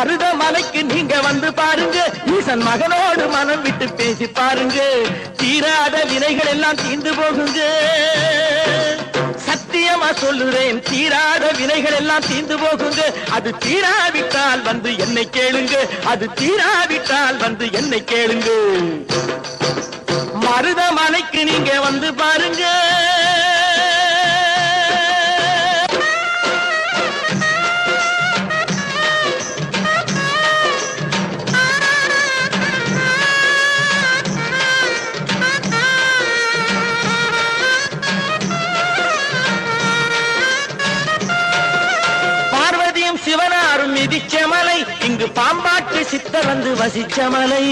மருதமலைக்கு நீங்க வந்து பாருங்க, ஈசன் மகனோடு மனம் விட்டு பேசி பாருங்க, தீராத வினைகள் எல்லாம் தீர்ந்து போகுங்க. சத்தியமா சொல்லுறேன், தீராத வினைகள் எல்லாம் தீர்ந்து போகுங்க. அது தீராவிட்டால் வந்து என்னை கேளுங்க, அது தீராவிட்டால் வந்து என்னை கேளுங்க. மருதமலைக்கு நீங்க வந்து பாருங்க. சிவனாரும் மிதிச்சமலை, இங்கு பாம்பாட்டு சித்தர் வந்து வசிச்சமலை.